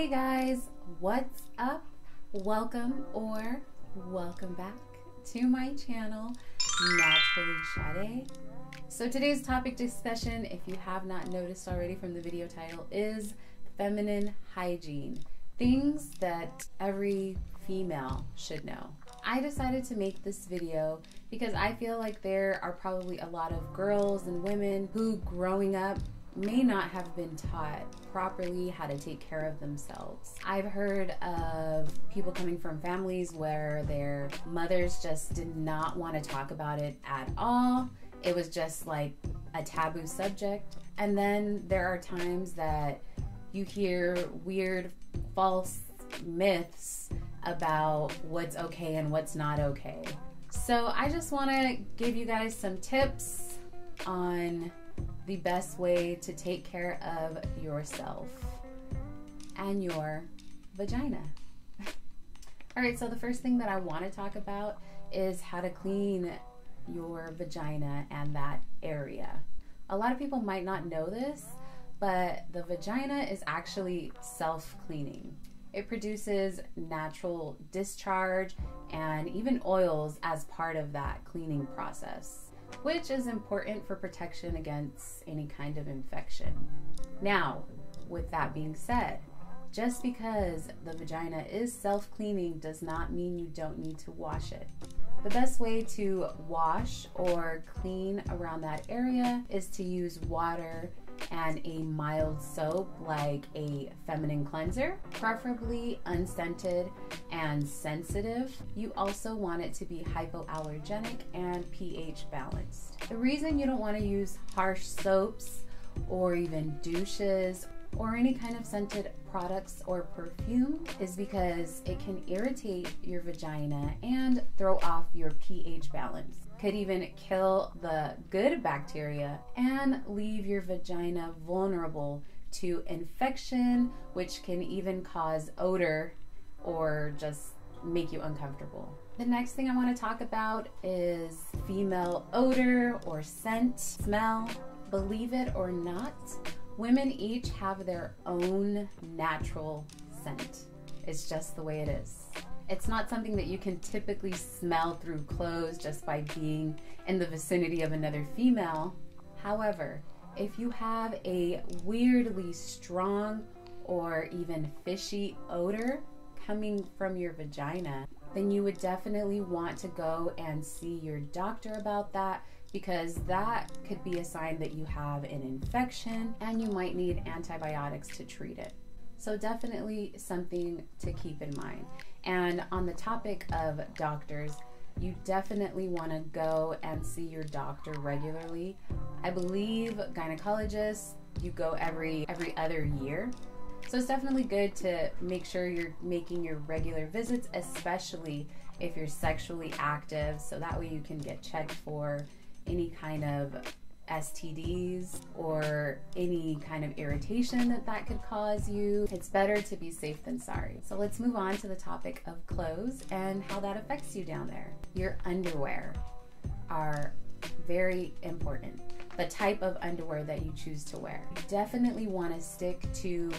Hey guys, what's up? Welcome or welcome back to my channel, Naturally Sade. So today's topic discussion, if you have not noticed already from the video title, is feminine hygiene. Things that every female should know. I decided to make this video because I feel like there are probably a lot of girls and women who growing up may not have been taught properly how to take care of themselves. I've heard of people coming from families where their mothers just did not want to talk about it at all. It was just like a taboo subject. And then there are times that you hear weird, false myths about what's okay and what's not okay. So I just want to give you guys some tips on the best way to take care of yourself and your vagina. All right, so the first thing that I want to talk about is how to clean your vagina and that area. A lot of people might not know this, but the vagina is actually self-cleaning. It produces natural discharge and even oils as part of that cleaning process, which is important for protection against any kind of infection. Now, with that being said, just because the vagina is self-cleaning does not mean you don't need to wash it. The best way to wash or clean around that area is to use water and a mild soap like a feminine cleanser, preferably unscented and sensitive. You also want it to be hypoallergenic and pH balanced. The reason you don't want to use harsh soaps or even douches or any kind of scented products or perfume is because it can irritate your vagina and throw off your pH balance. Could even kill the good bacteria and leave your vagina vulnerable to infection, which can even cause odor or just make you uncomfortable. The next thing I want to talk about is female odor or scent, smell. Believe it or not, women each have their own natural scent. It's just the way it is. It's not something that you can typically smell through clothes just by being in the vicinity of another female. However, if you have a weirdly strong or even fishy odor coming from your vagina, then you would definitely want to go and see your doctor about that, because that could be a sign that you have an infection and you might need antibiotics to treat it. So definitely something to keep in mind. And on the topic of doctors, you definitely want to go and see your doctor regularly. I believe gynecologists, you go every other year. So it's definitely good to make sure you're making your regular visits, especially if you're sexually active, so that way you can get checked for any kind of STDs or any kind of irritation that could cause you. It's better to be safe than sorry. So let's move on to the topic of clothes and how that affects you down there. Your underwear are very important. The type of underwear that you choose to wear. You definitely want to stick to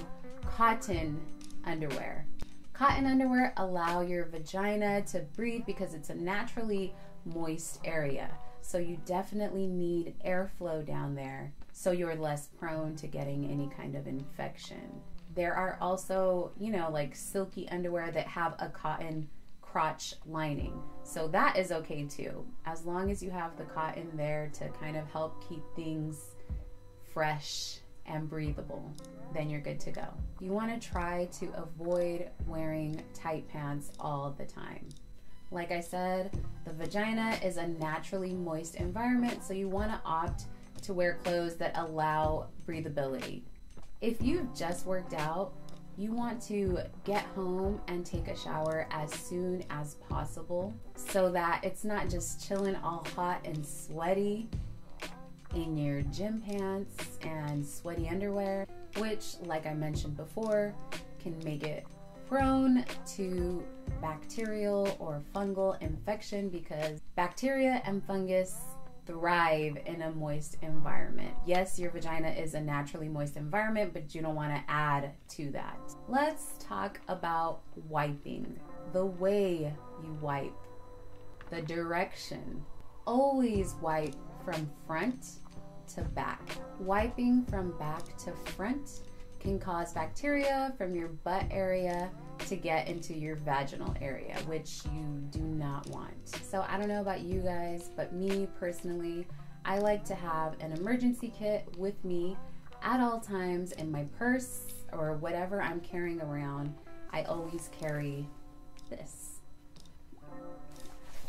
cotton underwear. Cotton underwear allow your vagina to breathe because it's a naturally moist area. So you definitely need airflow down there so you're less prone to getting any kind of infection. There are also, like silky underwear that have a cotton crotch lining. So that is okay too. As long as you have the cotton there to kind of help keep things fresh and breathable, then you're good to go. You want to try to avoid wearing tight pants all the time. Like I said, the vagina is a naturally moist environment, so you want to opt to wear clothes that allow breathability. If you've just worked out, you want to get home and take a shower as soon as possible so that it's not just chilling all hot and sweaty in your gym pants and sweaty underwear, which, like I mentioned before, can make it prone to bacterial or fungal infection, because bacteria and fungus thrive in a moist environment. Yes, your vagina is a naturally moist environment, but you don't want to add to that. Let's talk about wiping. The way you wipe, the direction. Always wipe from front to back. Wiping from back to front can cause bacteria from your butt area to get into your vaginal area, which you do not want. So I don't know about you guys, but me personally, I like to have an emergency kit with me at all times in my purse or whatever I'm carrying around. I always carry this.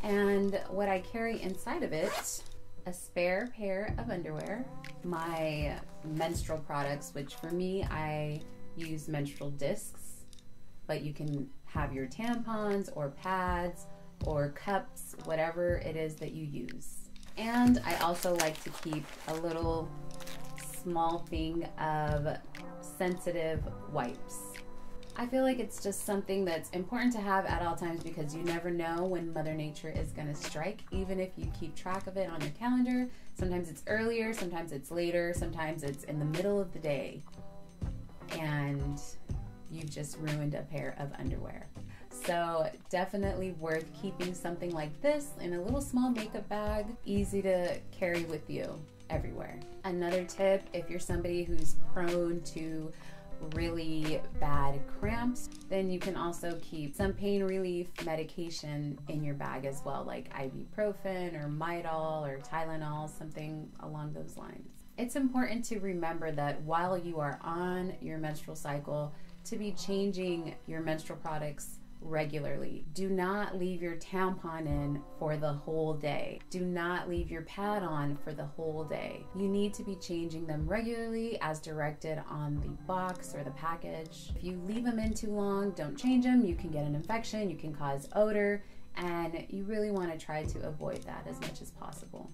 And what I carry inside of it, a spare pair of underwear, my menstrual products, which for me, I use menstrual discs, but you can have your tampons or pads or cups, whatever it is that you use. And I also like to keep a little small thing of sensitive wipes. I feel like it's just something that's important to have at all times because you never know when Mother Nature is going to strike, even if you keep track of it on your calendar. Sometimes it's earlier, sometimes it's later, sometimes it's in the middle of the day, and you've just ruined a pair of underwear. So definitely worth keeping something like this in a little small makeup bag, easy to carry with you everywhere. Another tip, if you're somebody who's prone to really bad cramps, then you can also keep some pain relief medication in your bag as well, like ibuprofen or Midol or Tylenol, something along those lines. It's important to remember that while you are on your menstrual cycle, to be changing your menstrual products regularly. Do not leave your tampon in for the whole day. Do not leave your pad on for the whole day. You need to be changing them regularly as directed on the box or the package. If you leave them in too long, don't change them. You can get an infection, you can cause odor, and you really want to try to avoid that as much as possible.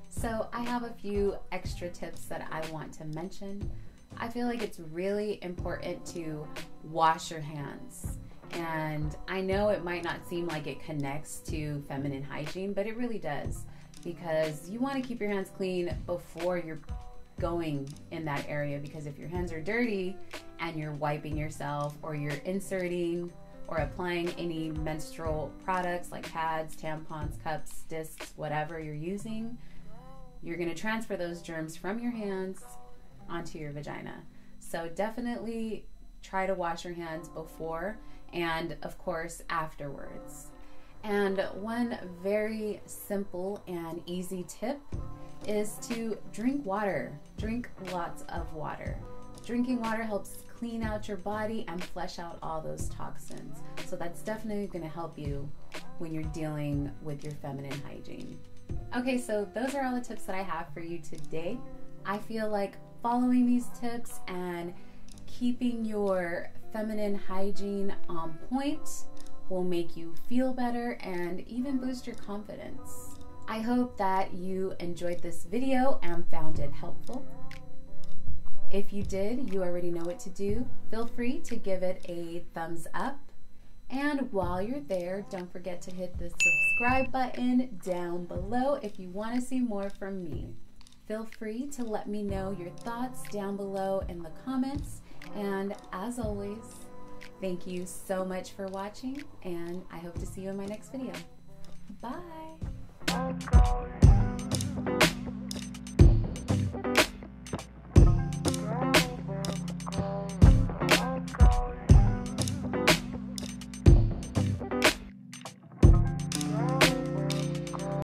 So I have a few extra tips that I want to mention. I feel like it's really important to wash your hands. And I know it might not seem like it connects to feminine hygiene, but it really does, because you want to keep your hands clean before you're going in that area, because if your hands are dirty and you're wiping yourself or you're inserting or applying any menstrual products like pads, tampons, cups, discs, whatever you're using, you're going to transfer those germs from your hands onto your vagina. So definitely try to wash your hands before and of course afterwards. And one very simple and easy tip is to drink water. Drink lots of water. Drinking water helps clean out your body and flush out all those toxins. So that's definitely going to help you when you're dealing with your feminine hygiene. Okay, so those are all the tips that I have for you today. I feel like following these tips and keeping your feminine hygiene on point will make you feel better and even boost your confidence. I hope that you enjoyed this video and found it helpful. If you did, you already know what to do. Feel free to give it a thumbs up. And while you're there, don't forget to hit the subscribe button down below if you want to see more from me. Feel free to let me know your thoughts down below in the comments. And as always, thank you so much for watching, and I hope to see you in my next video. Bye.